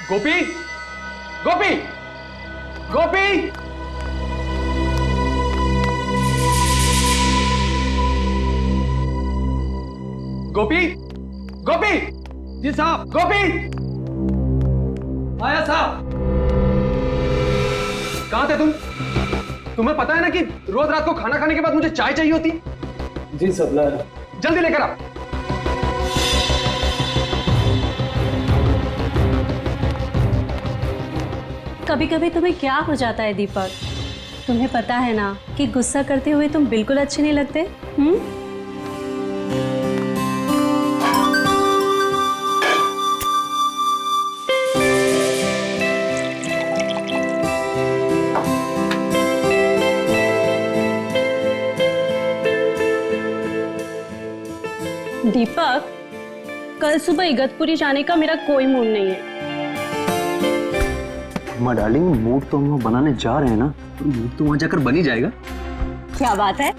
गोपी, गोपी, गोपी, गोपी, गोपी, जी साहब, गोपी, आया साहब। कहां थे तुम? तुम्हें पता है ना कि रोज रात को खाना खाने के बाद मुझे चाय चाहिए होती। जी सर, जल्दी लेकर आ। कभी कभी तुम्हें क्या हो जाता है दीपक? तुम्हें पता है ना कि गुस्सा करते हुए तुम बिल्कुल अच्छे नहीं लगते। दीपक, कल सुबह इगतपुरी जाने का मेरा कोई मूड नहीं है। माँ डार्लिंग, मूड तो हम लोग बनाने जा रहे हैं ना, तो मूड तो वहां जाकर बन ही जाएगा। क्या बात है,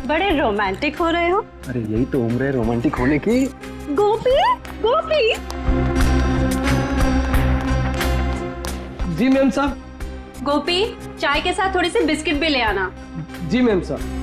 बड़े रोमांटिक हो रहे हो। अरे यही तो उम्र है रोमांटिक होने की। गोपी, गोपी। जी मैम साहब। गोपी, चाय के साथ थोड़ी सी बिस्किट भी ले आना। जी मैम साहब।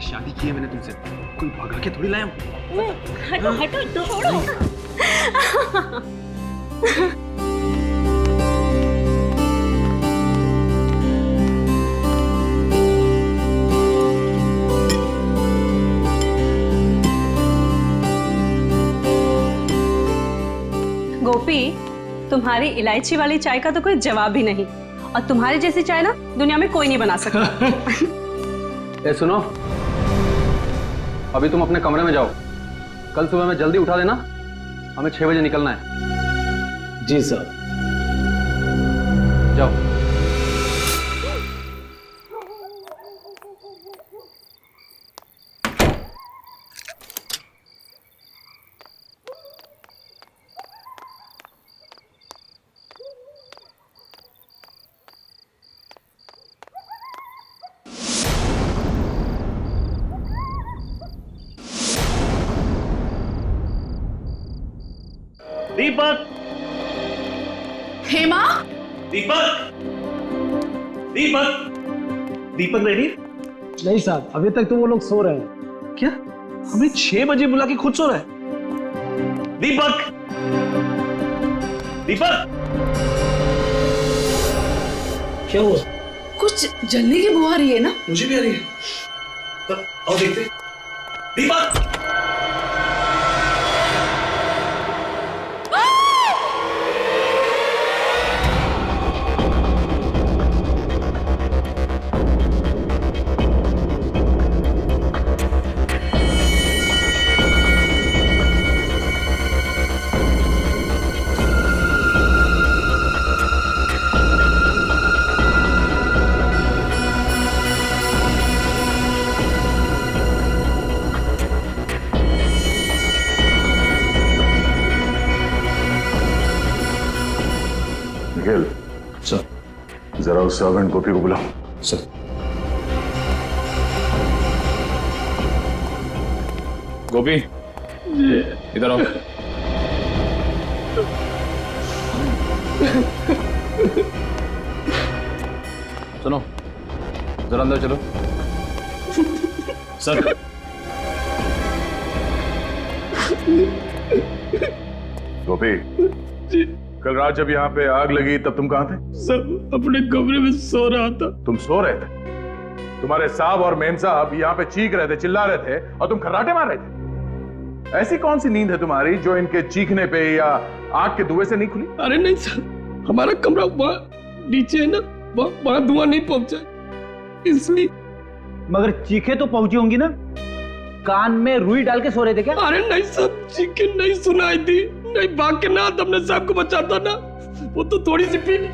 शादी की है मैंने तुमसे, कोई भगा के थोड़ी लाया हूं। हटो हटो, छोड़ो। गोपी, तुम्हारी इलायची वाली चाय का तो कोई जवाब ही नहीं, और तुम्हारी जैसी चाय ना दुनिया में कोई नहीं बना सकता। ए सुनो, अभी तुम अपने कमरे में जाओ। कल सुबह में जल्दी उठा देना, हमें 6 बजे निकलना है। जी सर। जाओ। दीपक, हेमा, दीपक, दीपक, दीपक रेडी? नहीं साहब, अभी तक तो वो लोग सो रहे हैं। क्या? हमें 6 बजे बुला के खुद सो रहा है? दीपक, दीपक, क्या हुआ? कुछ जलने की बू आ रही है ना? मुझे भी आ रही है। तब आओ देखते। दीपक, सर, जरा उस सर्वेंट गोपी को बुलाओ। सर। गोपी, इधर आओ। सुनो, जरा अंदर चलो। सर। गोपी, कल रात जब यहाँ पे आग लगी तब तुम कहाँ थे? सर, अपने कमरे में सो रहा था। तुम सो रहे थे? तुम्हारे साहब और मेम साहब यहाँ पे चीख रहे थे, चिल्ला रहे थे और तुम खर्राटे मार रहे थे। ऐसी कौन सी नींद है तुम्हारी जो इनके चीखने पे या आग के धुएं से नहीं खुली? अरे नहीं सर, हमारा कमरा वहाँ नीचे है ना, वहाँ धुआं नहीं पहुंचा इसलिए। मगर चीखे तो पहुंची होंगी ना? कान में रुई डाल के सो रहे थे क्या? अरे नहीं सब चिकन नहीं सुनाई थी, नहीं भाग के ना तुमने साहब को बचाता ना, वो तो थोड़ी सी पी ली।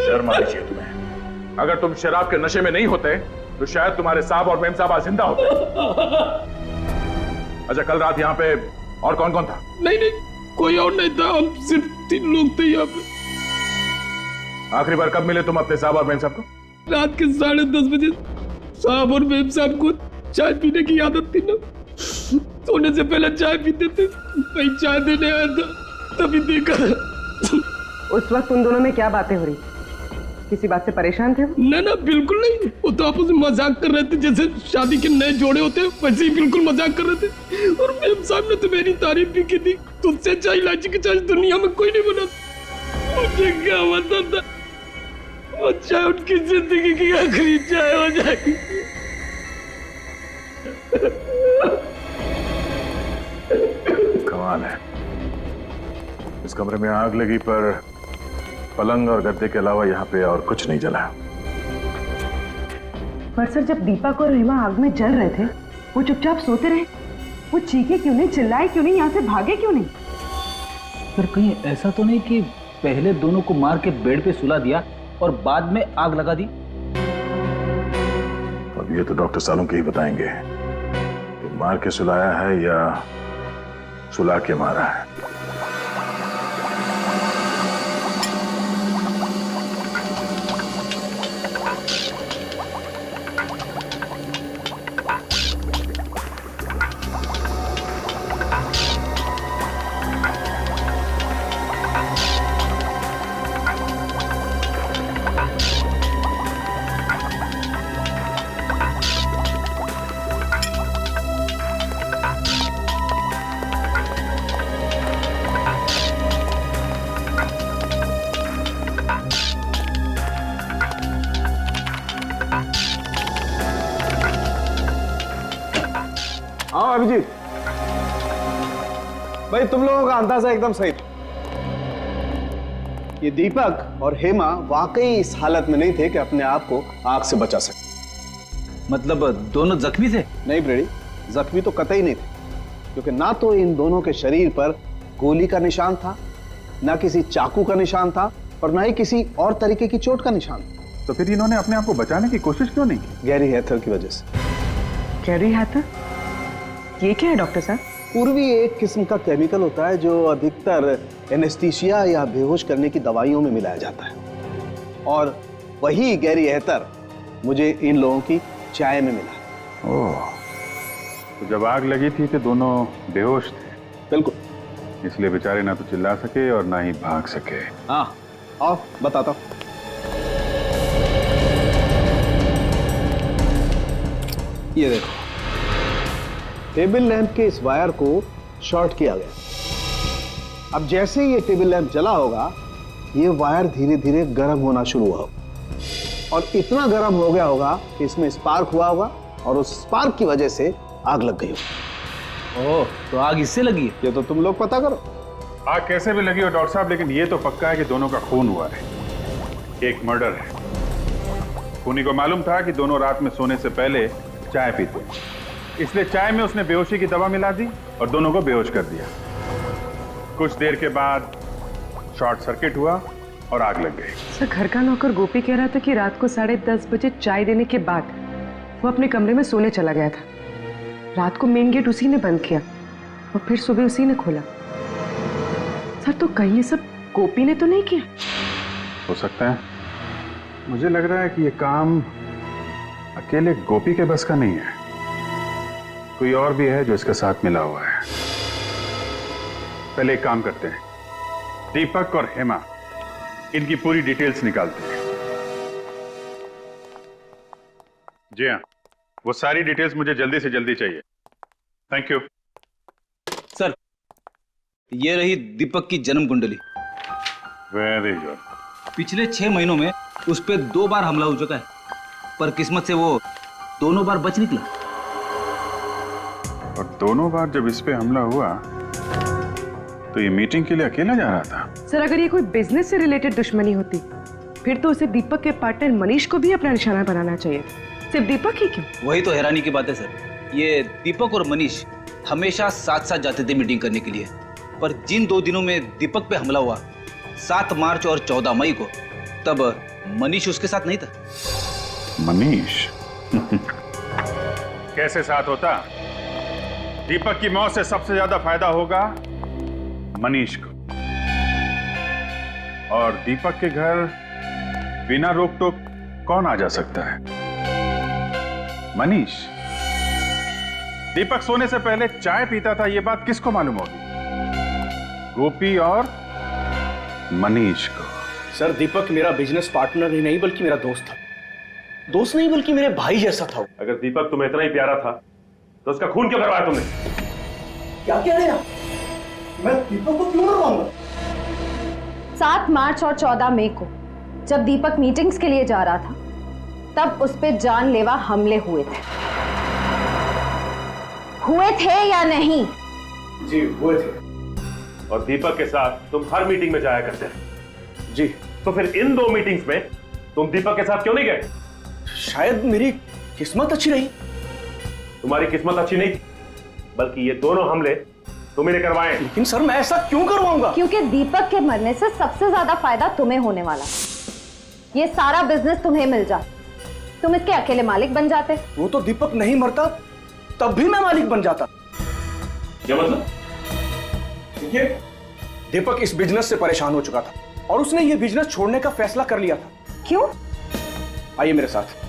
शर्म आनी चाहिए तुम्हें। अगर तुम शराब के नशे में नहीं होते तो शायद तुम्हारे साहब और मेम साहब आज जिंदा होते। अच्छा कल रात यहाँ पे और कौन कौन था? नहीं नहीं कोई और नहीं था, हम सिर्फ 3 लोग थे यहाँ पे। आखिरी बार कब मिले तुम अपने साहब और मेम साहब को? रात के 10:30 बजे साहब और मेम साहब को चाय पीने की आदत थी ना, सोने से पहले चाय पीते थे। मैं चाय देने आया था तभी देखा। उस वक्त उन दोनों में क्या बातें हो रही? किसी बात से परेशान थे? ना ना बिल्कुल नहीं, वो तो आपस में मजाक कर रहे थे, जैसे शादी के नए जोड़े होते हैं वैसे ही बिल्कुल मजाक कर रहे थे। और मेम साहब ने तो मेरी तारीफ भी की थी, तुझसे चाय इलायची की चाय दुनिया में कोई नहीं बना। मुझे क्या पता था वो चाय उनकी जिंदगी की आखिरी चाय हो जाएगी। कमाल है, इस कमरे में आग लगी पर पलंग और गद्दे के अलावा यहाँ पे और कुछ नहीं जला। पर सर जब दीपक और हेमा आग में जल रहे थे वो चुपचाप सोते रहे, वो चीखे क्यों नहीं, चिल्लाए क्यों नहीं, यहाँ से भागे क्यों नहीं? पर कहीं ऐसा तो नहीं कि पहले दोनों को मार के बेड पे सुला दिया और बाद में आग लगा दी? अब ये तो डॉक्टर सालों के ही बताएंगे कि मार के सुलाया है या सुला के मारा है। हाँ अभिजीत भाई, तुम लोगों का अंदाजा एकदम सही था। ये दीपक और हेमा वाकई इस हालत में नहीं थे कि अपने आप को आग से बचा सके। मतलब दोनों जख्मी थे? नहीं ब्रेडी, जख्मी तो कतई नहीं थे, क्योंकि ना तो इन दोनों के शरीर पर गोली का निशान था, ना किसी चाकू का निशान था, और ना ही किसी और तरीके की चोट का निशान था। तो फिर इन्होंने अपने आप को बचाने की कोशिश क्यों नहीं की? गैरी हैथर की वजह से। गैरी हैथर? ये क्या है डॉक्टर साहब? पूर्वी एक किस्म का केमिकल होता है जो अधिकतर एनेस्थीसिया या बेहोश करने की दवाइयों में मिलाया जाता है, और वही गैरी हैथर मुझे इन लोगों की चाय में मिला। ओह, तो जब आग लगी थी तो दोनों बेहोश थे? बिल्कुल, इसलिए बेचारे ना तो चिल्ला सके और ना ही भाग सके। हाँ आओ बताता हूँ। ये देखो, टेबल लैंप के इस वायर को शॉर्ट किया गया। अब जैसे ही ये टेबल लैंप जला होगा, ये वायर धीरे धीरे गर्म होना शुरू हुआ होगा, और इतना गर्म हो गया होगा कि इसमें स्पार्क हुआ होगा, और उस स्पार्क की वजह से आग लग गई होगी। ओह, तो आग इससे लगी? ये तो तुम लोग पता करो। आग कैसे भी लगी हो डॉक्टर साहब, लेकिन ये तो पक्का है कि दोनों का खून हुआ है। एक मर्डर है। खूनी को मालूम था कि दोनों रात में सोने से पहले चाय पीते, इसलिए चाय में उसने बेहोशी की दवा मिला दी और दोनों को बेहोश कर दिया। कुछ देर के बाद शॉर्ट सर्किट हुआ और आग लग गई। सर घर का नौकर गोपी कह रहा था कि रात को 10:30 बजे चाय देने के बाद वो अपने कमरे में सोने चला गया था। रात को मेन गेट उसी ने बंद किया और फिर सुबह उसी ने खोला। सर तो कहीं ये सब गोपी ने तो नहीं किया? हो सकता है। मुझे लग रहा है कि ये काम अकेले गोपी के बस का नहीं है, कोई और भी है जो इसके साथ मिला हुआ है। पहले एक काम करते हैं, दीपक और हेमा इनकी पूरी डिटेल्स निकालते हैं। जी हाँ, वो सारी डिटेल्स मुझे जल्दी से जल्दी चाहिए। Thank you sir. ये रही दीपक की जन्म कुंडली। Very good. पिछले 6 महीनों में उस पर 2 बार हमला हो चुका है, पर किस्मत से वो दोनों बार बच निकला। और दोनों बार जब इस पे हमला हुआ तो ये मीटिंग के लिए अकेला जा रहा था। सर अगर ये कोई बिजनेस से रिलेटेड दुश्मनी होती फिर तो उसे दीपक के पार्टनर मनीष को भी अपना निशाना बनाना चाहिए, सिर्फ दीपक ही क्यों? वही तो हैरानी की बात है सर, ये दीपक और मनीष हमेशा साथ साथ जाते थे मीटिंग करने के लिए, पर जिन 2 दिनों में दीपक पे हमला हुआ 7 मार्च और 14 मई को, तब मनीष उसके साथ नहीं था। मनीष कैसे साथ होता? दीपक की मौत से सबसे ज्यादा फायदा होगा मनीष को, और दीपक के घर बिना रोक टोक कौन आ जा सकता है? मनीष। दीपक सोने से पहले चाय पीता था, यह बात किसको मालूम होगी? गोपी और मनीष को। सर दीपक मेरा बिजनेस पार्टनर ही नहीं बल्कि मेरा दोस्त था, दोस्त नहीं बल्कि मेरे भाई जैसा था। अगर दीपक तुम्हें इतना ही प्यारा था तो उसका खून क्यों करवाया तुमने? क्या कह रहे हैं? मैं दीपक को क्यों मरवाऊंगा? 7 मार्च और 14 मई को जब दीपक मीटिंग्स के लिए जा रहा था, तब उस पे जानलेवा हमले हुए थे या नहीं? जी हुए थे। और दीपक के साथ तुम हर मीटिंग में जाया करते थे। जी। तो फिर इन 2 मीटिंग्स में तुम दीपक के साथ क्यों नहीं गए? शायद मेरी किस्मत अच्छी रही। तुम्हारी किस्मत अच्छी नहीं, बल्कि ये दोनों हमले तुम्हें करवाए। लेकिन सर मैं ऐसा क्यों करवाऊंगा? क्योंकि दीपक के मरने से सबसे ज्यादा फायदा तुम्हें होने वाला, ये सारा बिजनेस तुम्हें मिल जाता, तुम इसके अकेले मालिक बन जाते। वो तो दीपक नहीं मरता तब भी मैं मालिक बन जाता। क्या मतलब? देखिए, दीपक इस बिजनेस से परेशान हो चुका था और उसने ये बिजनेस छोड़ने का फैसला कर लिया था। क्यों? आइए मेरे साथ।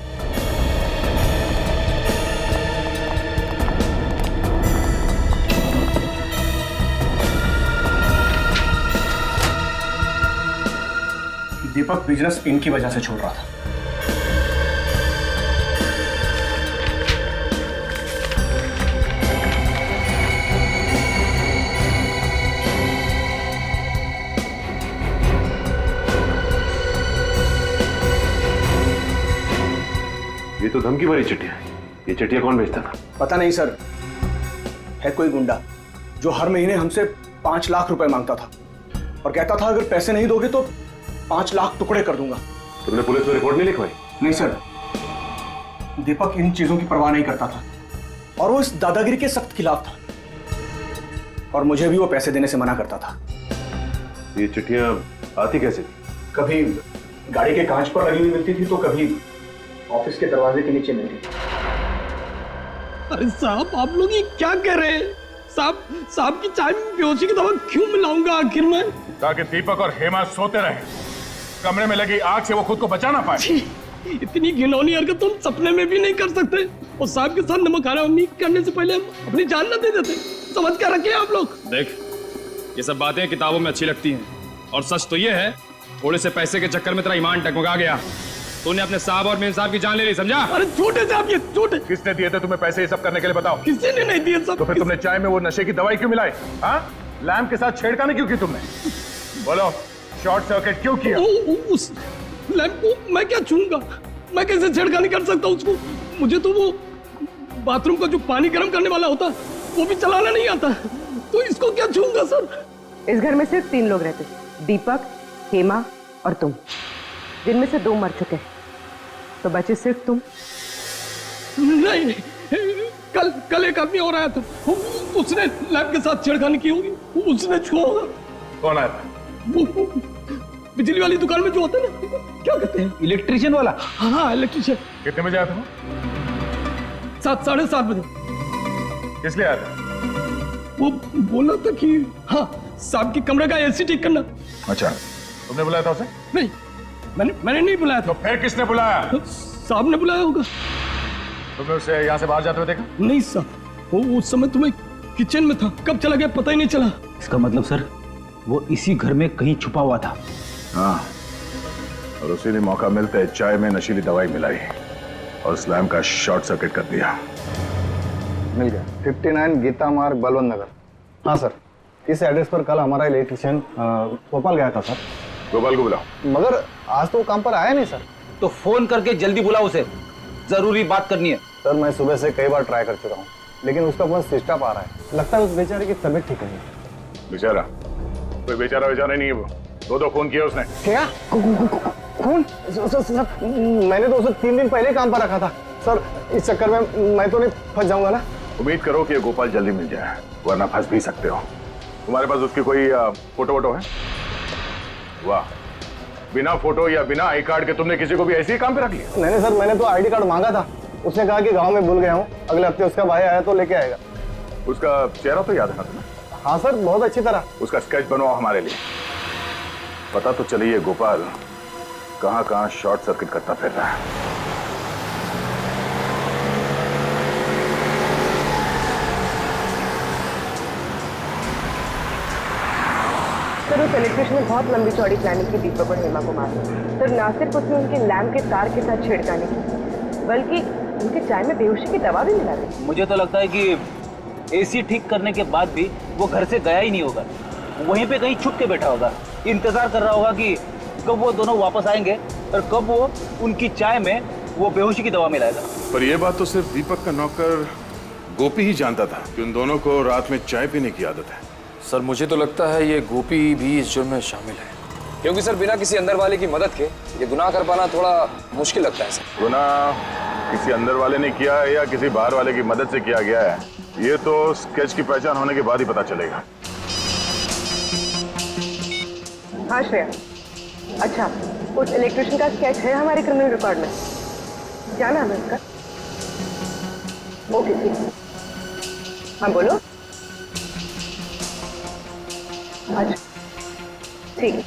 दीपक बिजनेस इनकी वजह से छोड़ रहा था। ये तो धमकी भरी चिट्ठियां है। ये चिट्ठियां कौन भेजता था? पता नहीं सर, है कोई गुंडा जो हर महीने हमसे 5 लाख रुपए मांगता था और कहता था अगर पैसे नहीं दोगे तो 5 लाख टुकड़े कर दूंगा। तुमने पुलिस में रिपोर्ट नहीं लिखवाई? नहीं सर, दीपक इन चीजों की परवाह नहीं करता था और वो इस दादागिरी के सख्त खिलाफ था, और मुझे भी वो पैसे देने से मना करता था। ये चिट्ठियां आती कैसे थी? कभी गाड़ी के कांच पर लगी हुई मिलती थी तो कभी ऑफिस के दरवाजे के नीचे मिलती थी। अरे साहब, आप लोग ये क्या कह रहे हैं? साहब की चाय में बेहोशी की दवा क्यों मिलाऊंगा आखिर में? ताकि दीपक और हेमा सोते रहे, कमरे में लगी आग से वो खुद को बचा ना पाए। इतनी घिनौनी हरकत तुम सपने में भी नहीं कर सकते। और साहब के साथ नमक हरामी करने से पहले हम अपनी जान न दे देते। समझ कर रखे आप लोग। देख, ये सब बातें किताबों में अच्छी लगती हैं, और सच तो ये है थोड़े से पैसे के चक्कर में तेरा ईमान टकमका गया। तूने अपने साहब और मेरे साहब की जान ले ली, समझा? अरे झूठे साहब, ये झूठे। किसने दिए थे तुम्हें पैसे ये सब करने के लिए? बताओ। किसी ने नहीं दिए सब। तो फिर तुमने चाय में वो नशे की दवाई क्यों मिलाई? हाँ, लैम्प के साथ छेड़खानी क्यों की तुमने? बोलो, शॉर्ट सर्किट क्यों किया? उस लैम्प को मैं क्या छूंगा? मैं कैसे छेड़खानी कर सकता हूँ उसको? मुझे तो वो बाथरूम का जो पानी गर्म करने वाला होता वो भी चलाना नहीं आता, तो इसको क्या छूंगा सर? इस घर में सिर्फ 3 लोग रहते, दीपक, हेमा और तुम, जिनमें से 2 मर चुके हैं, तो बचे सिर्फ तुम। नहीं, कल एक आदमी और आया था, उसने लैब के साथ छेड़खानी की होगी, उसने छुआ होगा। कौन आया था? वो बिजली वाली दुकान में जो होता है ना, क्या कहते हैं? इलेक्ट्रिशियन वाला। हाँ, इलेक्ट्रिशियन। कितने बजे आया था? 7, 7:30 बजे। किस लिए आया था? वो बोला था कि हाँ, साहब के कमरे का एसी ठीक करना। अच्छा, तुमने बुलाया था उसे? नहीं, मैंने नहीं बुलाया था। तो फिर किसने बुलाया? साहब ने बुलाया होगा। तुमने उसे यहाँ से बाहर जाते हुए देखा? नहीं साहब, वो उस समय तुम्हें किचन में था, कब चला गया पता ही नहीं चला। इसका मतलब सर वो इसी घर में कहीं छुपा हुआ था। हाँ, और उसी ने मौका मिलते चाय में नशीली दवाई मिलाई और स्लैम का शॉर्ट सर्किट कर दिया। मिल गया। 59 गीता मार्ग, बलवंत नगर। हाँ सर, इस एड्रेस पर कल हमारा इलेक्ट्रिशियन भोपाल गया था सर। गोपाल को बुलाओ। मगर आज तो काम पर आया नहीं सर। तो फोन करके जल्दी बुलाओ उसे, जरूरी बात करनी है। सर मैं सुबह से कई बार ट्राई कर चुका हूँ, लेकिन उसका फोन स्विच ऑफ आ रहा है। लगता है उस बेचारे की तबीयत ठीक नहीं है। बेचारा? कोई बेचारा नहीं है वो, 2 फोन किया उसने। क्या? खून सर, मैंने तो उसे 3 दिन पहले काम पर रखा था सर। इस चक्कर में मैं तो नहीं फंस जाऊंगा ना? उम्मीद करो कि ये गोपाल जल्दी मिल जाए, वरना फंस भी सकते हो। तुम्हारे पास उसकी कोई फोटो वोटो है? वाह, बिना फोटो या बिना आई कार्ड के तुमने किसी को भी ऐसे ही काम पे रख लिया? नहीं सर, मैंने तो आईडी कार्ड मांगा था। उसने कहा कि गांव में भूल गया हूँ, अगले हफ्ते उसका भाई आया तो लेके आएगा। उसका चेहरा तो याद है ना तुम्हें? हाँ सर, बहुत अच्छी तरह। उसका स्केच बनवाओ हमारे लिए, पता तो चले ये गोपाल कहां कहां शॉर्ट सर्किट करता फिर रहा है। सर उस इलेक्ट्रिशियन ने बहुत लंबी चौड़ी प्लानिंग की दीपक और हेमा को मारने। सर ना सिर्फ उसने उनके लैम्प के तार के साथ छेड़खानी की, बल्कि उनके चाय में बेहोशी की दवा भी मिला दी। मुझे तो लगता है कि एसी ठीक करने के बाद भी वो घर से गया ही नहीं होगा, वहीं पे कहीं छुप के बैठा होगा, इंतजार कर रहा होगा कि कब वो दोनों वापस आएंगे और कब वो उनकी चाय में वो बेहोशी की दवा मिलाएगा। पर यह बात तो सिर्फ दीपक का नौकर गोपी ही जानता था कि उन दोनों को रात में चाय पीने की आदत है। सर मुझे तो लगता है ये गोपी भी इस जुर्म में शामिल है, क्योंकि सर बिना किसी अंदर वाले की मदद के ये गुनाह कर पाना थोड़ा मुश्किल लगता है सर। गुनाह किसी अंदर वाले ने किया है या किसी बाहर वाले की मदद से किया गया है, ये तो स्केच की पहचान होने के बाद ही पता चलेगा। हाँ श्रेया, अच्छा उस इलेक्ट्रिशियन का स्केच है हमारे क्रिमिनल रिकॉर्ड में? क्या नाम है उसका? ओके ठीक। हाँ बोलो। अच्छा ठीक है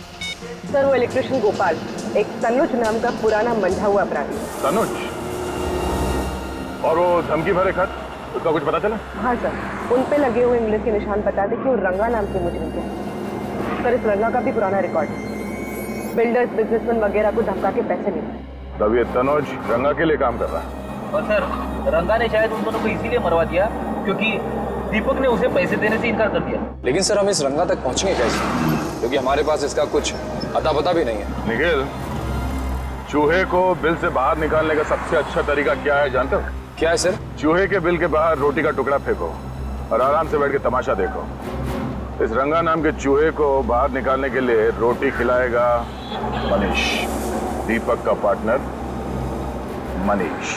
सर, वो इलेक्ट्रिशियन गोपाल एक तनुज नाम का पुराना मंझा हुआ अपराधी। तनुज? और वो धमकी भरे खत, उसका कुछ पता चला? हाँ सर, उन पे लगे हुए इंग्लिश के निशान बताते कि वो रंगा नाम के मुजरिम थे। सर इस रंगा का भी पुराना रिकॉर्ड है, बिल्डर्स बिजनेसमैन वगैरह को धमका के पैसे लेते। तब ये तनुज रंगा के लिए काम कर रहा है। और सर रंगा ने शायद उन दोनों को इसीलिए मरवा दिया क्योंकि दीपक ने उसे पैसे देने से इनकार कर दिया। लेकिन सर हम इस रंगा तक पहुंचेंगे कैसे, क्योंकि हमारे पास इसका कुछ अता पता भी नहीं है। निखिल, चूहे को बिल से बाहर निकालने का सबसे अच्छा तरीका क्या है जानते हो? क्या है सर? चूहे के बिल के बाहर रोटी का टुकड़ा फेंको और आराम से बैठ के तमाशा देखो। इस रंगा नाम के चूहे को बाहर निकालने के लिए रोटी खिलाएगा मनीष, दीपक का पार्टनर मनीष।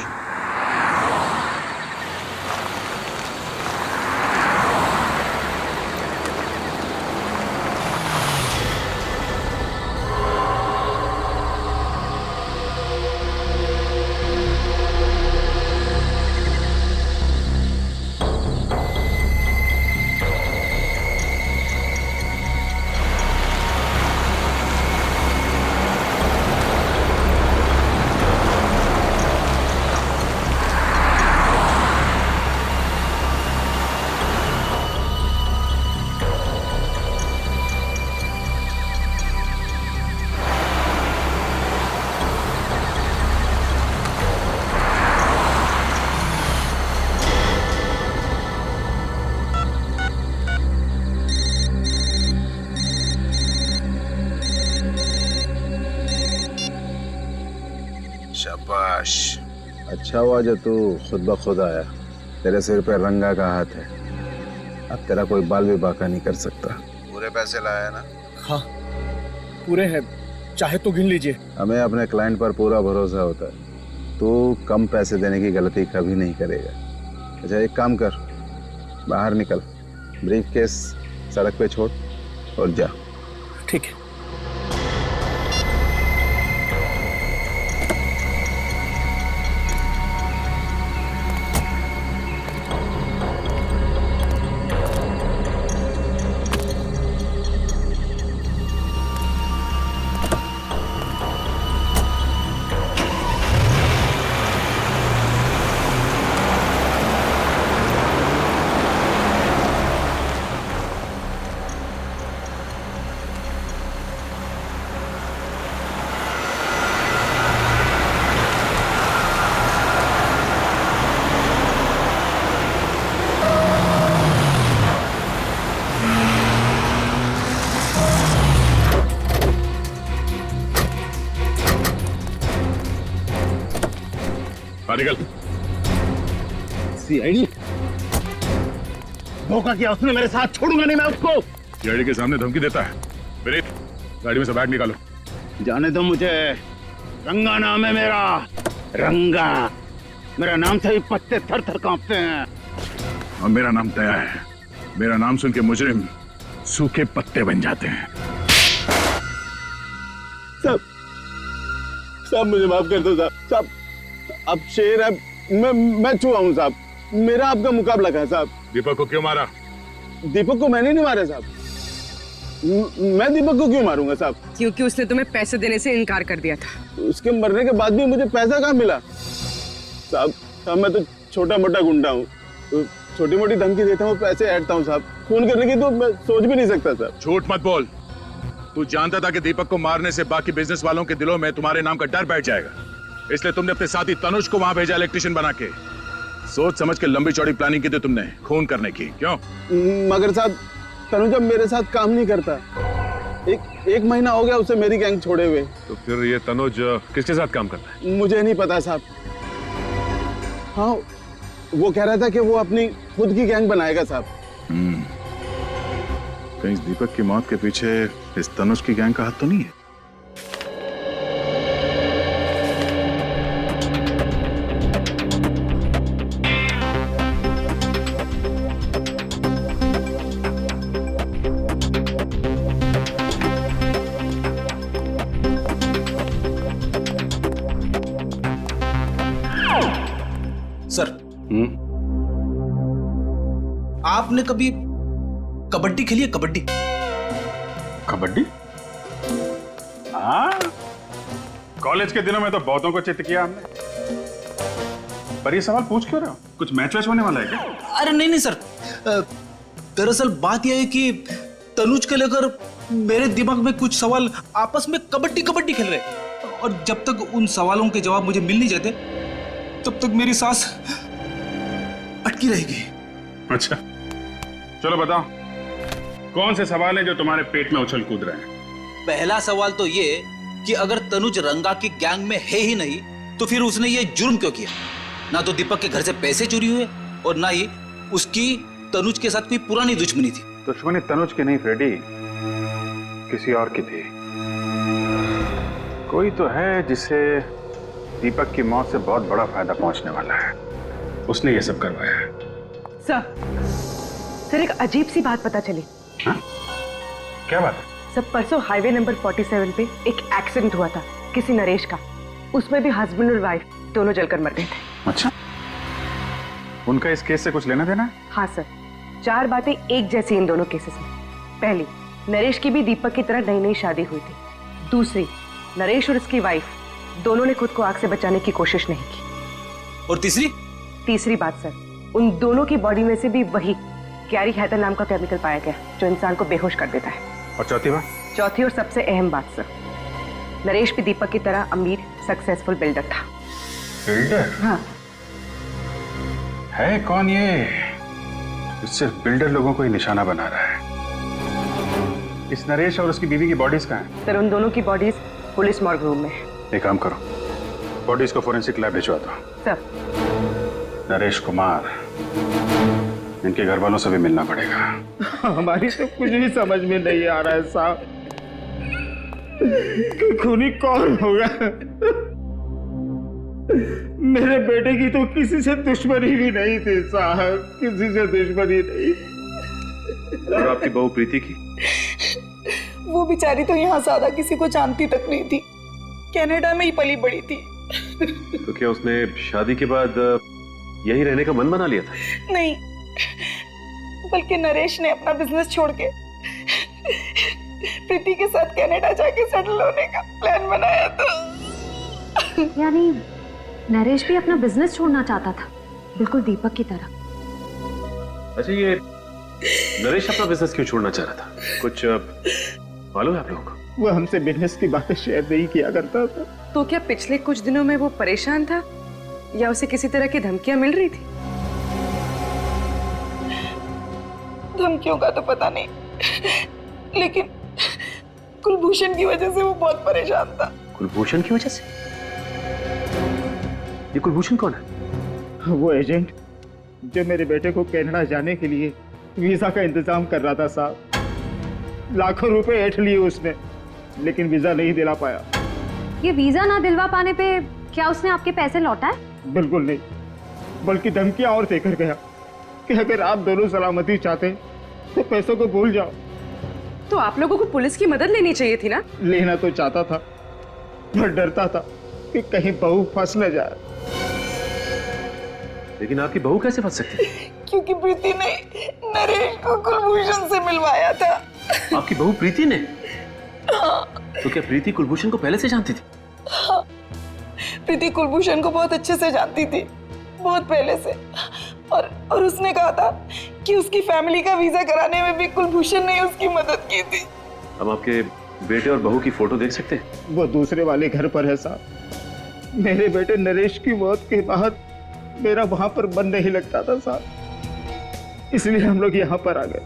शाबाश, अच्छा हुआ जो तू खुद ब खुद आया। तेरे सिर पे रंगा का हाथ है, अब तेरा कोई बाल भी बाका नहीं कर सकता। पूरे पैसे लाया ना? हाँ पूरे हैं, चाहे तो गिन लीजिए। हमें अपने क्लाइंट पर पूरा भरोसा होता है, तू कम पैसे देने की गलती कभी नहीं करेगा। अच्छा एक काम कर, बाहर निकल, ब्रीफ केस सड़क पे छोड़ और जा। ठीक है। निकल। सीआईडी धोखा किया उसने मेरे साथ, छोड़ूंगा नहीं मैं उसको। सीआईडी के सामने धमकी देता है। विनीत, गाड़ी में से बैग निकालो। जाने दो मुझे, रंगा नाम है मेरा, रंगा। मेरा नाम से ही पत्ते थर थर कांपते हैं। और मेरा नाम दया है। मेरा नाम सुन के मुजरिम सूखे पत्ते बन जाते हैं। साहब मुझे माफ कर दो साहब। साहब अब शेर है, मैं चूहा हूँ साहब। मेरा आपका मुकाबला है साहब। दीपक को क्यों मारा? दीपक को मैंने नहीं मारा साहब। मैं दीपक को क्यों मारूंगा साहब? क्योंकि उसने तुम्हें पैसे देने से इनकार कर दिया था। उसके मरने के बाद भी मुझे पैसा कहाँ मिला साहब? मैं तो छोटा मोटा गुंडा हूँ, तो छोटी मोटी धमकी देता हूँ, पैसे ऐडता हूँ साहब। खून करने की तो मैं सोच भी नहीं सकता साहब। झूठ मत बोल। तू जानता था कि दीपक को मारने से बाकी बिजनेस वालों के दिलों में तुम्हारे नाम का डर बैठ जाएगा, इसलिए तुमने अपने साथी तनुज को वहां भेजा इलेक्ट्रिशियन बना के। सोच समझ के लंबी चौड़ी प्लानिंग की थी तुमने खून करने की, क्यों? मगर साहब तनुज अब मेरे साथ काम नहीं करता। एक महीना हो गया उसे मेरी गैंग छोड़े हुए। तो फिर ये तनुज किसके साथ काम करता है? मुझे नहीं पता साहब। हाँ, वो कह रहा था कि वो अपनी खुद की गैंग बनाएगा साहब। कहीं इस दीपक की मौत के पीछे इस तनुज की गैंग का हाथ तो नहीं है? सर, आपने कभी कबड्डी खेली है? कबड्डी? कबड्डी? हाँ, कॉलेज के दिनों में तो बहुतों को चित किया हमने। पर ये सवाल पूछ क्यों रहे हो? कुछ मैच वैच होने वाला है क्या? अरे नहीं सर, दरअसल बात यह है कि तनुज को लेकर मेरे दिमाग में कुछ सवाल आपस में कबड्डी कबड्डी खेल रहे हैं, और जब तक उन सवालों के जवाब मुझे मिल नहीं जाते तब तक मेरी सांस अटकी रहेगी। अच्छा, चलो बताओ, कौन से सवाल है जो तुम्हारे पेट में उछल कूद रहे हैं? पहला सवाल तो ये कि अगर तनुज रंगा की गैंग में है ही नहीं तो फिर उसने ये जुर्म क्यों किया? ना तो दीपक के घर से पैसे चोरी हुए और ना ही उसकी तनुज के साथ कोई पुरानी दुश्मनी थी। दुश्मनी तनुज की नहीं फ्रेडी, किसी और की थी। कोई तो है जिसे दीपक की मौत से बहुत बड़ा फायदा पहुंचने वाला है, उसने ये सब करवाया है। सर एक अजीब सी बात पता चली। हाँ? क्या बात है? सब परसों हाईवे नंबर 47 पे एक एक्सीडेंट हुआ था किसी नरेश का। उसमें भी हस्बैंड और वाइफ दोनों जलकर मर गए थे। अच्छा, उनका इस केस से कुछ लेना देना है? हाँ सर, 4 बातें एक जैसी इन दोनों केसेस में। पहली, नरेश की भी दीपक की तरह नई नई शादी हुई थी। दूसरी, नरेश और उसकी वाइफ दोनों ने खुद को आग से बचाने की कोशिश नहीं की। और तीसरी बात सर, उन दोनों की बॉडी में से भी वही कैरी हैदर नाम का केमिकल पाया गया जो इंसान को बेहोश कर देता है। और चौथी बात? चौथी और सबसे अहम बात सर, नरेश भी दीपक की तरह अमीर सक्सेसफुल बिल्डर था। बिल्डर? हाँ। है कौन ये सिर्फ बिल्डर लोगों को ही निशाना बना रहा है? इस नरेश और उसकी बीवी की बॉडीज कहाँ हैं? सर उन दोनों की बॉडीज पुलिस मॉर्ग रूम में है। एक काम करो, बॉडीज को फोरेंसिक लैब भिजवा दो। सर नरेश कुमार, इनके घर वालों से भी मिलना पड़ेगा। हमारी तो कुछ भी समझ में नहीं आ रहा है साहब कि खूनी कौन होगा। मेरे बेटे की तो किसी से दुश्मनी भी नहीं थी साहब, किसी से दुश्मनी नहीं। और आपकी बहू प्रीति की? वो बेचारी तो यहाँ ज्यादा किसी को जानती तक नहीं थी, कनाडा में ही पली बड़ी थी। तो क्या उसने शादी के बाद यही रहने का मन बना लिया था? नहीं, बल्कि नरेश ने अपना बिजनेस छोड़ के प्रीति के साथ कनाडा जाके सेटल होने का प्लान बनाया था। यानी नरेश भी अपना बिजनेस छोड़ना चाहता था, बिल्कुल दीपक की तरह। अच्छा, ये नरेश अपना बिजनेस क्यों छोड़ना चाह रहा था? कुछ मालूम है आप लोगों को? वो हमसे बिजनेस की बातें शेयर नहीं किया करता था। तो क्या पिछले कुछ दिनों में वो परेशान था या उसे किसी तरह की धमकियां मिल रही थी? धमकियों का तो पता नहीं, लेकिन कुलभूषण की वजह से वो बहुत परेशान था। कुलभूषण की वजह से? ये कुलभूषण कौन है? वो एजेंट जो मेरे बेटे को कनाडा जाने के लिए वीजा का इंतजाम कर रहा था साहब। लाखों रुपए ऐंठ लिए उसने, लेकिन वीजा नहीं दिला पाया। ये वीजा ना दिलवा पाने पे क्या उसने आपके पैसे लौटाए? बिल्कुल नहीं, बल्कि धमकियां और देकर गया कि अगर आप दोनों सलामती चाहते तो पैसों को भूल जाओ। तो आप लोगों को पुलिस की मदद लेनी चाहिए थी ना? लेना तो चाहता था, पर डरता था कि कहीं बहू फंस न जाए। लेकिन आपकी बहू कैसे फंस सकती है? क्योंकि प्रीति ने नरेश को कुलभूषण से मिलवाया था। आपकी बहू प्रीति ने? तो क्या प्रीति कुलभूषण को पहले से जानती थी? हाँ, प्रीति कुलभूषण को बहुत अच्छे से जानती थी, बहुत पहले से। और उसने कहा था कि उसकी फैमिली का वीजा कराने में भी कुलभूषण ने उसकी मदद की थी। हम आपके बेटे और बहू की फोटो देख सकते हैं? वो दूसरे वाले घर पर है साहब। मेरे बेटे नरेश की मौत के बाद मेरा वहां पर मन नहीं लगता था साहब, इसलिए हम लोग यहाँ पर आ गए।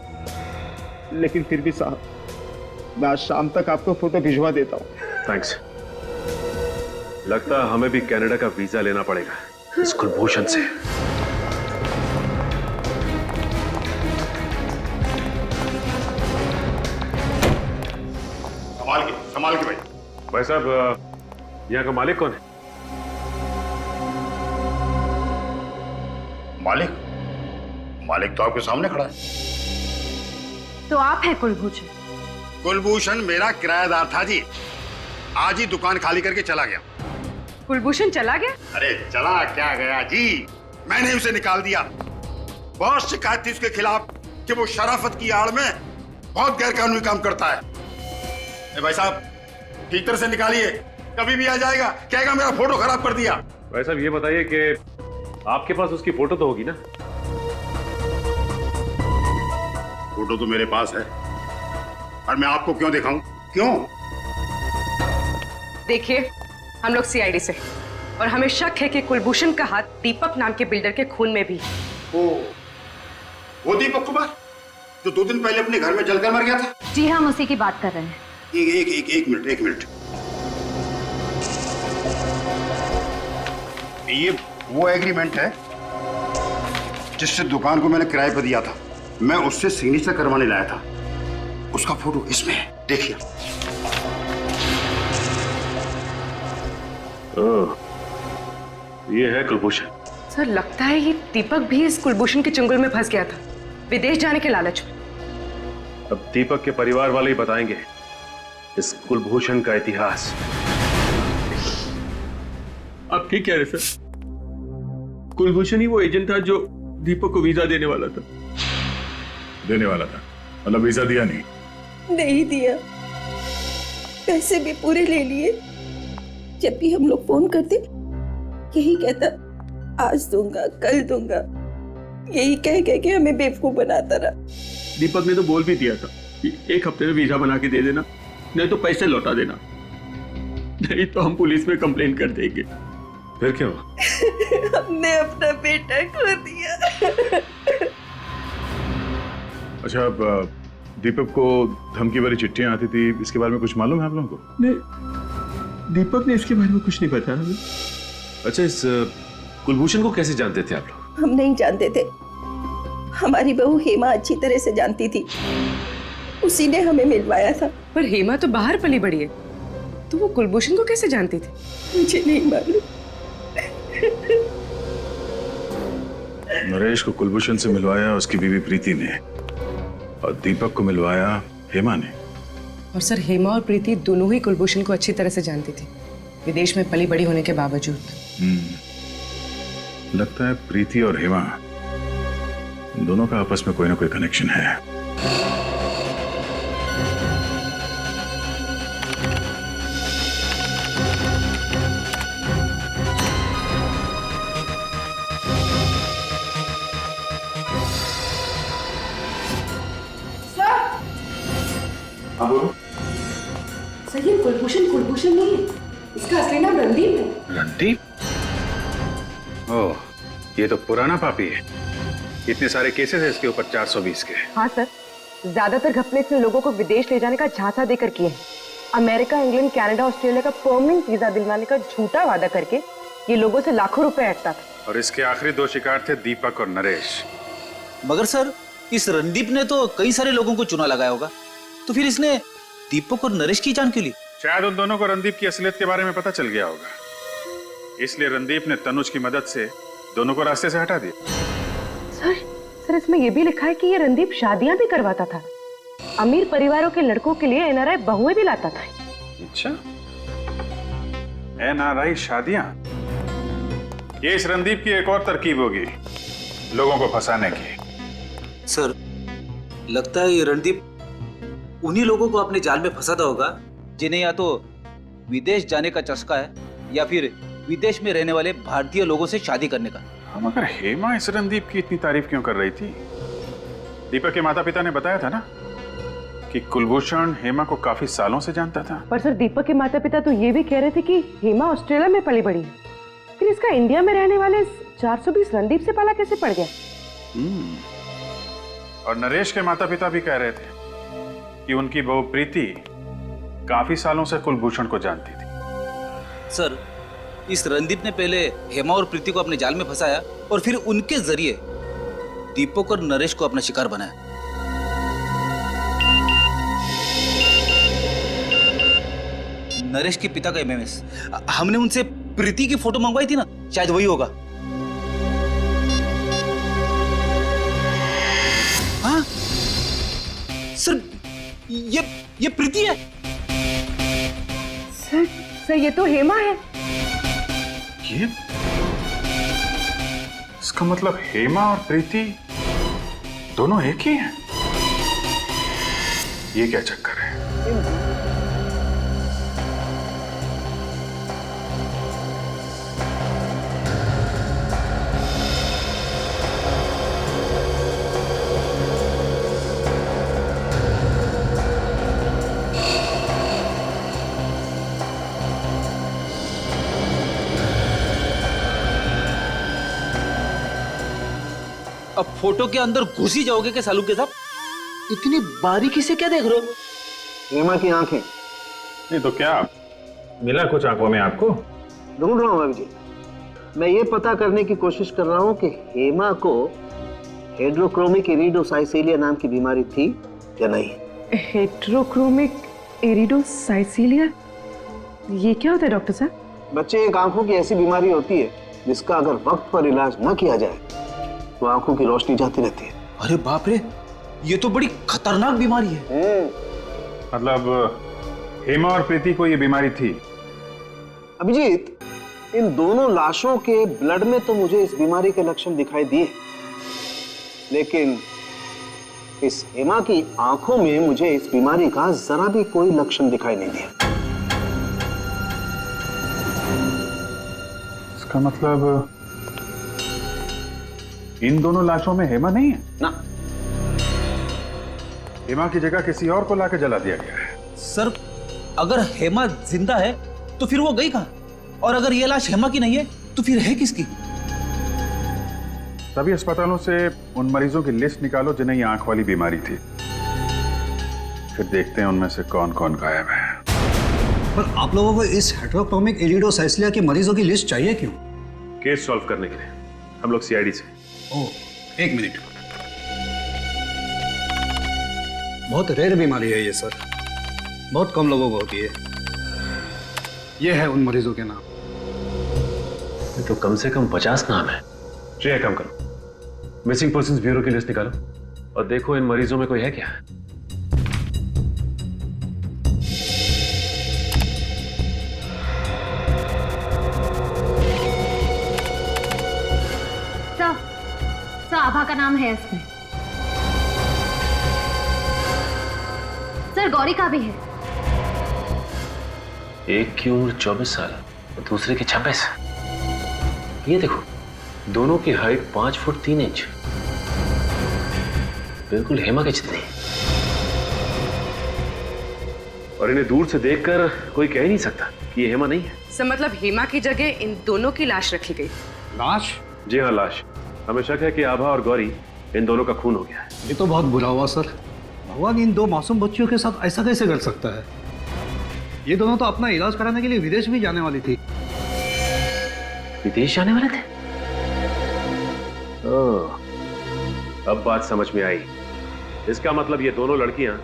लेकिन फिर भी साहब, मैं आज शाम तक आपको फोटो भिजवा देता हूँ। थैंक्स। लगता है हमें भी कनाडा का वीजा लेना पड़ेगा इस कुलभूषण से। संभाल के भाई। भाई साहब, यहाँ का मालिक कौन है? मालिक तो आपके सामने खड़ा है। तो आप हैं कुलभूषण? कुलभूषण मेरा किराएदार था जी, आज ही दुकान खाली करके चला गया। कुलभूषण चला गया? अरे चला क्या गया जी, मैंने उसे निकाल दिया। बहुत शिकायत थी उसके खिलाफ कि वो शराफत की आड़ में बहुत गैरकानूनी काम करता है। भाई साहब, ठीक तरह से निकालिए, कभी भी आ जाएगा, कहेगा मेरा फोटो खराब कर दिया। भाई साहब, ये बताइए कि आपके पास उसकी फोटो तो होगी ना? फोटो तो मेरे पास है, और मैं आपको क्यों दिखाऊं? क्यों? देखिए, हम लोग सीआईडी से, और हमें शक है कि कुलभूषण का हाथ दीपक नाम के बिल्डर के खून में भी। वो दीपक कुमार जो 2 दिन पहले अपने घर में जलकर मर गया था? जी हम उसी की बात कर रहे हैं। एक मिनट। ये वो एग्रीमेंट है जिससे दुकान को मैंने किराए पर दिया था। मैं उससे सिग्नेचर करवाने लाया था। उसका फोटो इसमें है, देखिए। ये है कुलभूषण। सर, लगता है ये दीपक भी इस कुलभूषण के चंगुल में फंस गया था, विदेश जाने के लालच में। अब दीपक के परिवार वाले ही बताएंगे इस कुलभूषण का इतिहास। आप ठीक कह रहे सर, कुलभूषण ही वो एजेंट था जो दीपक को वीजा देने वाला था। मतलब वीजा दिया नहीं दिया, पैसे भी पूरे ले लिए। जब भी हम लोग फोन करते यही कहता, आज दूंगा, कल दूंगा, यही कह के हमें बेवकूफ बनाता रहा। दीपक ने तो बोल भी दिया था कि 1 हफ्ते में वीजा बना के दे देना, नहीं तो पैसे लौटा देना, नहीं तो हम पुलिस में कंप्लेन कर देंगे। फिर क्या हुआ? हमने अपना बेटा खो दिया। अच्छा, अब दीपक को धमकी वाली चिट्ठियां आती थी, इसके बारे में कुछ मालूम है आप लोगों को? नहीं, दीपक ने इसके बारे में कुछ नहीं बताया हमें। अच्छा, इस कुलभूषण को कैसे जानते थे आप लोग? हम नहीं जानते थे, हमारी बहू हेमा अच्छी तरह से जानती थी, उसी ने हमें मिलवाया था। पर हेमा तो बाहर पली बड़ी है, तो वो कुलभूषण को कैसे जानती थी? मुझे नहीं मालूम। नरेश को कुलभूषण से मिलवाया उसकी बीवी प्रीति ने, और दीपक को मिलवाया हेमा ने। और सर, हेमा और प्रीति दोनों ही कुलभूषण को अच्छी तरह से जानती थी, विदेश में पली बड़ी होने के बावजूद। लगता है प्रीति और हेमा दोनों का आपस में कोई ना कोई कनेक्शन है। हाँ बोलो। सर, ये कुलभूषण नहीं है, इसका असली नाम रणदीप है। रणदीप? ओह, ये तो पुराना पापी है। इतने सारे केसेस हैं इसके ऊपर, 420 के। हाँ सर, ज्यादातर घपले इसने लोगों को विदेश ले जाने का झांसा देकर किए हैं। अमेरिका, इंग्लैंड, कनाडा, ऑस्ट्रेलिया का परमानेंट वीजा दिलवाने का झूठा वादा करके ये लोगों से लाखों रुपए ऐंठता था। और इसके आखिरी 2 शिकार थे दीपक और नरेश। मगर सर, इस रणदीप ने तो कई सारे लोगों को चुना लगाया होगा, तो फिर इसने दीपक और नरेश की जान क्यों ली? शायद उन दोनों को रणदीप की असलियत के बारे में पता चल गया होगा, इसलिए रणदीप ने तनुज की मदद से दोनों को रास्ते से हटा दिया। सर इसमें यह भी लिखा है कि ये रणदीप शादियां भी करवाता था, अमीर परिवारों के लड़कों के लिए एनआरआई बहुएं भी लाता था। अच्छा, एनआरआई शादियां? ये इस रणदीप की एक और तरकीब होगी लोगों को फंसाने की। सर, लगता है ये रणदीप उन्हीं लोगों को अपने जाल में फंसाता होगा जिन्हें या तो विदेश जाने का चस्का है या फिर विदेश में रहने वाले भारतीय लोगों से शादी करने का। हम अगर हेमा इस रणदीप की इतनी तारीफ क्यों कर रही थी? दीपक के माता पिता ने बताया था ना कि कुलभूषण हेमा को काफी सालों से जानता था। पर सर दीपक के माता पिता तो ये भी कह रहे थे कि हेमा ऑस्ट्रेलिया में पली बड़ी है, फिर इसका इंडिया में रहने वाले 420 रणदीप से पाला कैसे पड़ गया? और नरेश के माता पिता भी कह रहे थे कि उनकी बहू प्रीति काफी सालों से कुलभूषण को जानती थी। सर, इस रणदीप ने पहले हेमा और प्रीति को अपने जाल में फंसाया और फिर उनके जरिए दीपक और नरेश को अपना शिकार बनाया। नरेश के पिता का एमएमएस, हमने उनसे प्रीति की फोटो मंगवाई थी ना, शायद वही होगा। हाँ सर, ये प्रीति है। सर ये तो हेमा है। ये इसका मतलब हेमा और प्रीति दोनों एक ही हैं। ये क्या चक्कर है? अब फोटो के अंदर घुस ही जाओगे क्या सालू के साथ? इतनी बारीकी से क्या देख रहे हो? हेमा की आंखें। नहीं तो क्या मिला कुछ आंखों में आपको? ढूंढ रहा हूं अभिजीत। मैं ये पता करने की कोशिश कर रहा हूं कि हेमा को हेड्रोक्रोमिक इरिडोसाइसिलिया नाम की बीमारी थी या नहीं। हेड्रोक्रोमिक इरिडोसाइसिलिया, ये क्या होता है डॉक्टर साहब? बच्चे, एक आंखों की ऐसी बीमारी होती है जिसका अगर वक्त पर इलाज न किया जाए तो आंखों की रोशनी जाती रहती है। अरे बाप रे, ये तो बड़ी खतरनाक बीमारी है। मतलब हेमा और प्रीति को ये बीमारी थी? अभिजीत, इन दोनों लाशों के ब्लड में तो मुझे इस बीमारी के लक्षण दिखाई दिए, लेकिन इस हेमा की आंखों में मुझे इस बीमारी का जरा भी कोई लक्षण दिखाई नहीं दिया। इसका मतलब इन दोनों लाशों में हेमा नहीं है ना। हेमा की जगह किसी और को लाके जला दिया गया है। सर, अगर हेमा जिंदा है तो फिर वो गई कहां? और अगर ये लाश हेमा की नहीं है तो फिर है किसकी? सभी अस्पतालों से उन मरीजों की लिस्ट निकालो जिन्हें ये आंख वाली बीमारी थी, फिर देखते हैं उनमें से कौन कौन गायब है। पर आप लोगों को इस हेट्रोक्रोमिक इरिडोसाइसिलिया के मरीजों की लिस्ट चाहिए क्यों? केस सॉल्व करने के लिए। हम लोग सीआईडी से। ओह, एक मिनट। बहुत रेयर बीमारी है ये सर, बहुत कम लोगों को होती है। ये है उन मरीजों के नाम। तो कम से कम 50 नाम है। श्रेया, काम करो, मिसिंग पर्संस ब्यूरो की लिस्ट निकालो और देखो इन मरीजों में कोई है क्या। सर, आभा का नाम है इसमें। सर, गौरी का भी है। एक की उम्र 24 साल और दूसरे की 26। ये देखो, दोनों की हाइट 5 फुट 3 इंच, बिल्कुल हेमा के जितनी। और इन्हें दूर से देखकर कोई कह ही नहीं सकता कि ये हेमा नहीं है। सर मतलब हेमा की जगह इन दोनों की लाश रखी गई। लाश? जी हाँ, लाश। हमें शक है कि आभा और गौरी, इन दोनों का खून हो गया है। ये तो बहुत बुरा हुआ सर। भगवान इन दो मासूम बच्चियों के साथ ऐसा कैसे कर सकता है? ये दोनों तो अपना इलाज कराने के लिए विदेश भी जाने वाली थी। विदेश जाने वाले थे? अब बात समझ में आई। इसका मतलब ये दोनों लड़कियां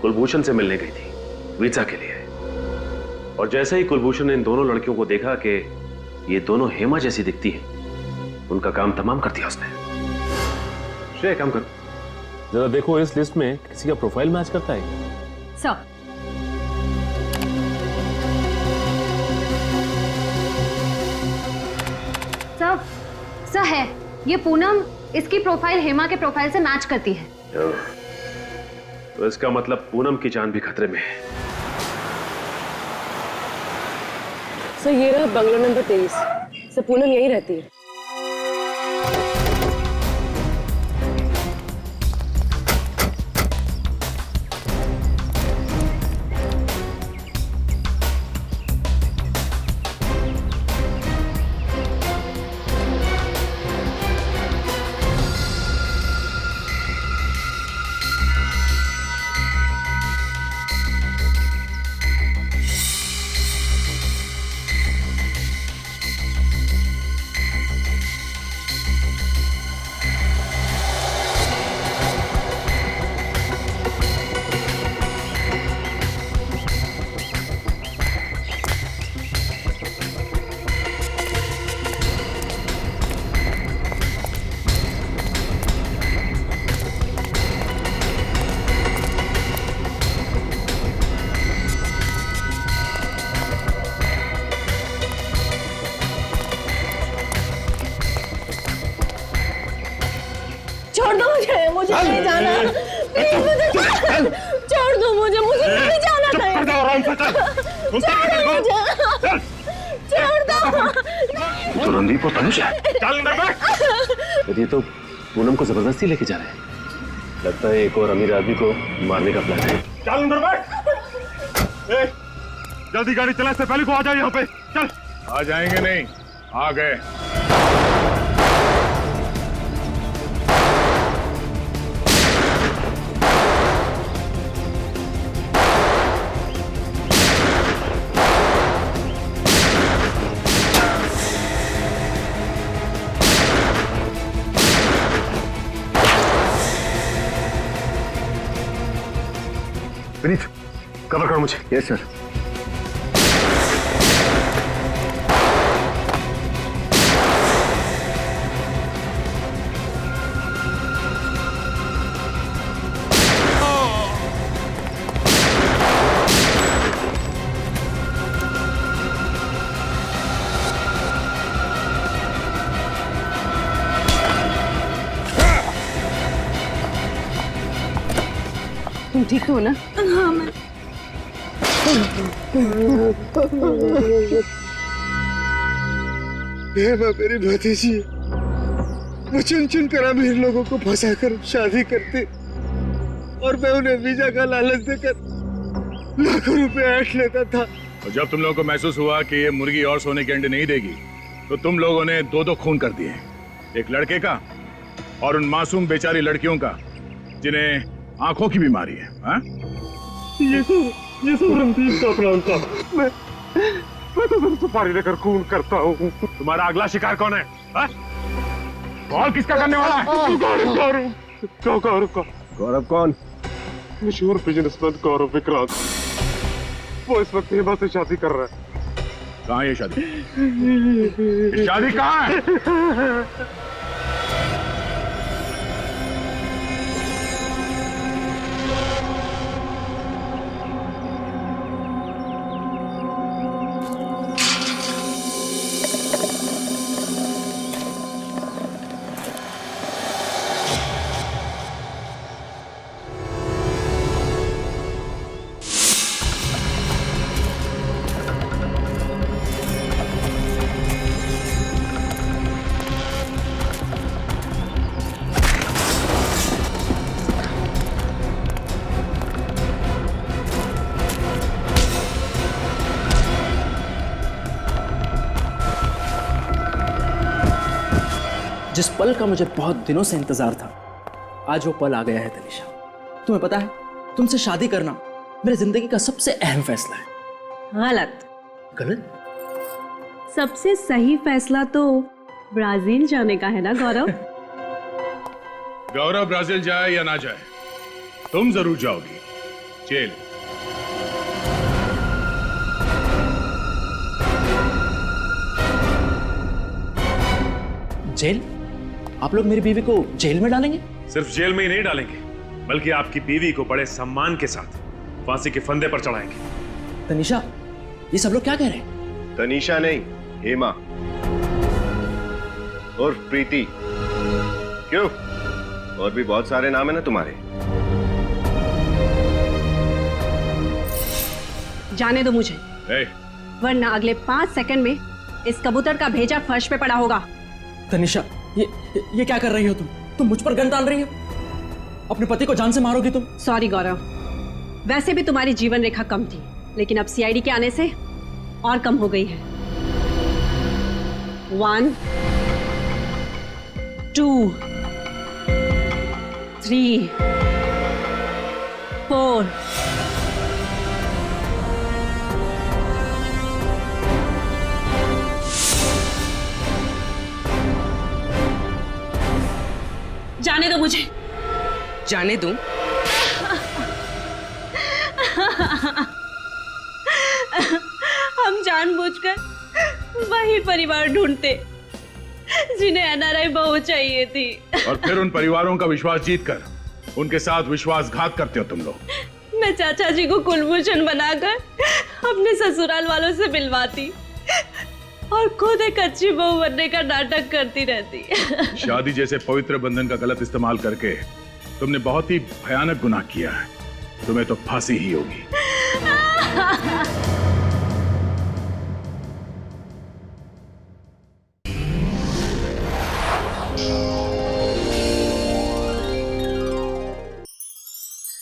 कुलभूषण से मिलने गई थी वीजा के लिए। और जैसे ही कुलभूषण ने इन दोनों लड़कियों को देखा कि ये दोनों हेमा जैसी दिखती है, उनका काम तमाम कर दिया उसने। श्रेय, काम कर। जरा देखो इस लिस्ट में किसी का प्रोफाइल मैच करता है। सर, सर है, ये पूनम इसकी प्रोफाइल हेमा के प्रोफाइल से मैच करती है। तो इसका मतलब पूनम की जान भी खतरे में है। सर ये रहा बंगला नंबर 23। सर पूनम यही रहती है। छोड़ दो मुझे नहीं जाना, प्लीज मुझे छोड़ दो, मुझे नहीं जाना कहीं। छोड़ दो। तो रणदीप और तनुज है। ये तो पूनम को जबरदस्ती लेके जा रहे हैं। लगता है एक और अमीर आदमी को मारने का प्लान है। चल अंदर बैठ। जल्दी गाड़ी चला, इससे पहले को आ जाओ यहाँ पे। चल। आ जाएंगे नहीं, आ गए। विनीत, कवर करो मुझे। Yes sir. तुम ठीक तो हो ना? हाँ मैं मेरी भतीजी, वो चुन चुन कर अमीर लोगों को फंसा कर शादी करते और मैं उन्हें वीजा का लालच देकर लाखों रुपए ऐंठ लेता था। और जब तुम लोगों को महसूस हुआ कि ये मुर्गी और सोने के अंडे नहीं देगी, तो तुम लोगों ने दो खून कर दिए, एक लड़के का और उन मासूम बेचारी लड़कियों का जिन्हें आंखों की बीमारी है। हाँ? ये सब रणदीप का प्लान था। मैं तो सिर्फ सुपारी लेकर खून करता हूँ। तुम्हारा अगला शिकार कौन है? हाँ? कौन किसका करने वाला है? गौरव कौन? मशहूर बिजनेसमैन गौरव विक्रांत। वो इस वक्त हेमा से शादी कर रहा है। कहाँ है ये शादी? ये शादी कहाँ है? जिस पल का मुझे बहुत दिनों से इंतजार था, आज वो पल आ गया है तनिषा। तुम्हें पता है, तुमसे शादी करना मेरी जिंदगी का सबसे अहम फैसला है। गलत। गलत? सबसे सही फैसला तो ब्राजील जाने का है ना गौरव? गौरव ब्राजील जाए या ना जाए, तुम जरूर जाओगी जेल। जेल? आप लोग मेरी बीवी को जेल में डालेंगे? सिर्फ जेल में ही नहीं डालेंगे, बल्कि आपकी बीवी को बड़े सम्मान के साथ फांसी के फंदे पर चढ़ाएंगे। तनिषा, ये सब लोग क्या कह रहे हैं? तनीषा नहीं, हेमा और प्रीति। क्यों, और भी बहुत सारे नाम है ना तुम्हारे। जाने दो मुझे, ए, वरना अगले 5 सेकंड में इस कबूतर का भेजा फर्श पे पड़ा होगा। तनिषा, ये क्या कर रही हो तुम? तुम मुझ पर गन डाल रही हो? अपने पति को जान से मारोगी तुम? सॉरी गौरव, वैसे भी तुम्हारी जीवन रेखा कम थी, लेकिन अब सीआईडी के आने से और कम हो गई है। 1 2 3 4 जाने दो मुझे। जाने दूं? हम जानबूझकर वही परिवार ढूंढते जिन्हें एनआरआई बहू चाहिए थी, और फिर उन परिवारों का विश्वास जीतकर उनके साथ विश्वासघात करते हो तुम लोग। मैं चाचा जी को कुलभूषण बनाकर अपने ससुराल वालों से मिलवाती और खुद एक अच्छी बहू बनने का नाटक करती रहती। शादी जैसे पवित्र बंधन का गलत इस्तेमाल करके तुमने बहुत ही भयानक गुनाह किया है। तुम्हें तो फांसी ही होगी।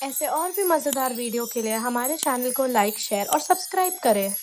ऐसे और भी मज़ेदार वीडियो के लिए हमारे चैनल को लाइक, शेयर और सब्सक्राइब करें।